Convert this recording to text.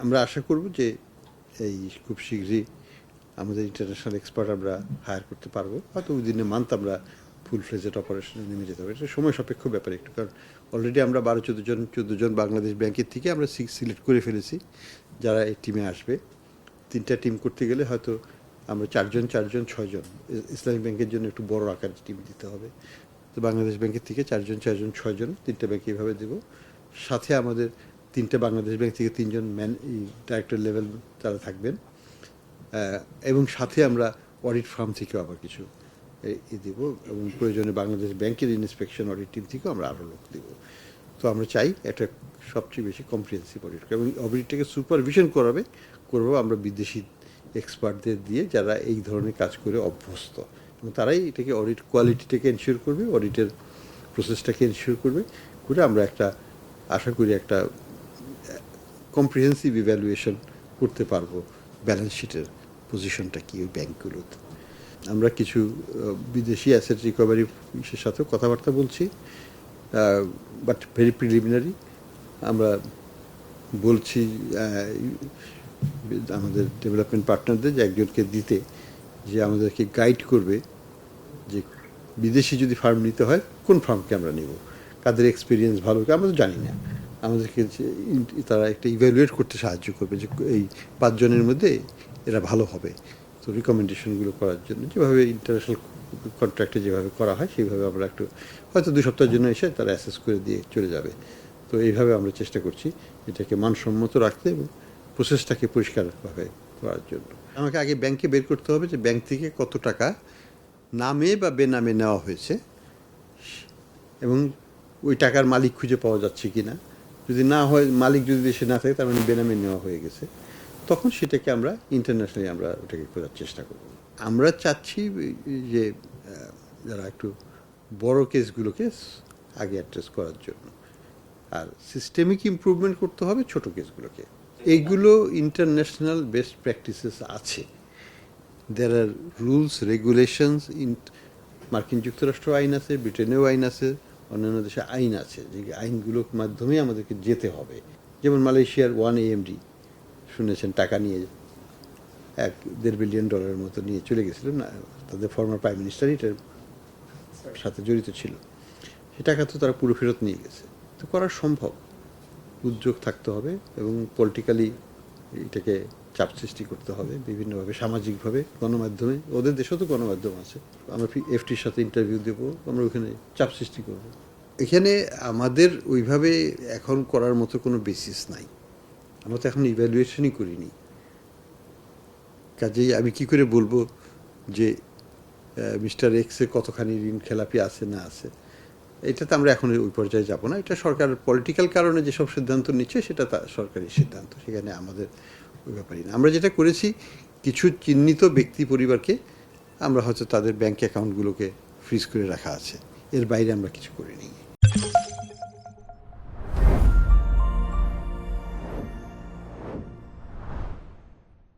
আমরা আশা করব যে এই খুব শীঘ্রই আমাদের ইন্টারন্যাশনাল এক্সপার্ট আমরা হায়ার করতে পারবো, হয়তো উইদিন এ মান্থ আমরা ফুল ফ্লেজেড অপারেশনে নেমে যেতে পারি। এটা সময় সাপেক্ষ ব্যাপার একটু, কারণ অলরেডি আমরা 12-14 জন বাংলাদেশ ব্যাংকের থেকে আমরা সিলেক্ট করে ফেলেছি যারা এই টিমে আসবে। 3টা টিম করতে গেলে হয়তো আমরা 4জন 6জন, ইসলামী ব্যাংকের জন্য একটু বড় আকারের টিম দিতে হবে। তো বাংলাদেশ ব্যাংকের থেকে 4জন 6জন 3টা ব্যাংকে এইভাবে দেব। সাথে আমাদের 3টা বাংলাদেশ ব্যাংক থেকে 3জন ডাইরেক্টর লেভেল তারা থাকবেন, এবং সাথে আমরা অডিট ফার্ম থেকেও আবার কিছু দেব, এবং প্রয়োজনে বাংলাদেশ ব্যাংকের ইন্সপেকশন অডিট টিম থেকেও আমরা আরও লোক দেব। তো আমরা চাই একটা সবচেয়ে বেশি কম্প্রিহেন্সিভ অডিট, এবং অডিটটাকে সুপারভিশন করবো আমরা বিদেশি এক্সপার্টদের দিয়ে, যারা এই ধরনের কাজ করে অভ্যস্ত, এবং তারাই এটাকে অডিট কোয়ালিটিটাকে এনশিওর করবে, অডিটের প্রসেসটাকে এনশিওর করবে, করে আমরা একটা আশা করি একটা কম্প্রিহেন্সিভ ইভ্যালুয়েশন করতে পারবো ব্যালেন্স শিটের পজিশনটা কী ওই ব্যাংকগুলোতে। আমরা কিছু বিদেশি অ্যাসেট রিকভারি ইসের সাথেও কথাবার্তা বলছি, বাট ভেরি প্রিলিমিনারি। আমরা বলছি আমাদের ডেভেলপমেন্ট পার্টনারদের যে একজনকে দিতে, যে আমাদেরকে গাইড করবে যে বিদেশি যদি ফার্ম নিতে হয় কোন ফার্মকে আমরা নেব, কাদের এক্সপিরিয়েন্স ভালো, আমরা তো জানি না, আমাদেরকে তারা একটা ইভ্যালুয়েট করতে সাহায্য করবে যে এই 5 জনের মধ্যে এরা ভালো হবে। তো রিকমেন্ডেশনগুলো করার জন্য যেভাবে ইন্টারন্যাশনাল কন্ট্রাক্টে যেভাবে করা হয় সেইভাবে আমরা একটু হয়তো 2 সপ্তাহের জন্য এসে তারা অ্যাসেস করে দিয়ে চলে যাবে। তো এইভাবে আমরা চেষ্টা করছি এটাকে মানসম্মত রাখতে এবং প্রসেসটাকে পরিষ্কারভাবে করার জন্য। আমাকে আগে ব্যাংকে বের করতে হবে যে ব্যাংক থেকে কত টাকা নামে বা বেনামে নেওয়া হয়েছে, এবং ওই টাকার মালিক খুঁজে পাওয়া যাচ্ছে কি না। যদি না হয়, মালিক যদি দেশে না থাকে, তার মানে বেনামে নেওয়া হয়ে গেছে, তখন সেটাকে আমরা ইন্টারন্যাশনালি আমরা ওটাকে খোঁজার চেষ্টা করব। আমরা চাচ্ছি যে যারা একটু বড় কেসগুলোকে আগে অ্যাড্রেস করার জন্য, আর সিস্টেমিক ইমপ্রুভমেন্ট করতে হবে ছোট কেসগুলোকে। এইগুলো ইন্টারন্যাশনাল বেস্ট প্র্যাকটিসেস আছে, দেয়ার আর রুলস রেগুলেশনস, মার্কিন যুক্তরাষ্ট্র আইন আছে, ব্রিটেনেও আইন আছে, অন্যান্য দেশে আইন আছে, যে আইনগুলোর মাধ্যমে আমাদেরকে যেতে হবে। যেমন মালয়েশিয়ার 1 AMD শুনেছেন, টাকা নিয়ে $1.5 বিলিয়ন মতো নিয়ে চলে গেছিলেন, তাদের ফর্মার প্রাইম মিনিস্টার এটার সাথে জড়িত ছিল। সে টাকা তো তারা পুরো ফেরত নিয়ে গেছে। তো করা সম্ভব, উদ্যোগ থাকতে হবে এবং পলিটিক্যালি এটাকে চাপ সৃষ্টি করতে হবে বিভিন্নভাবে, সামাজিকভাবে, গণমাধ্যমে। ওদের দেশেও তো গণমাধ্যম আছে, আমরা এফটির সাথে ইন্টারভিউ দেব, আমরা ওখানে চাপ সৃষ্টি করব। এখানে আমাদের ওইভাবে এখন করার মতো কোনো বেসিস নাই, আমরা তো এখন ইভ্যালুয়েশনই করিনি। কাজেই আমি কি করে বলবো যে মিস্টার এক্সের কতখানি ঋণ খেলাপি আছে না আছে, এটাতে আমরা এখন ওই পর্যায়ে যাব না। এটা সরকার পলিটিক্যাল কারণে যেসব সিদ্ধান্ত নিচ্ছে সেটা সরকারি সিদ্ধান্ত, সেখানে আমাদের ওই ব্যাপারই না। আমরা যেটা করেছি, কিছু চিহ্নিত ব্যক্তি পরিবারকে আমরা হয়তো তাদের ব্যাংক অ্যাকাউন্টগুলোকে ফ্রিজ করে রাখা আছে, এর বাইরে আমরা কিছু করিনি।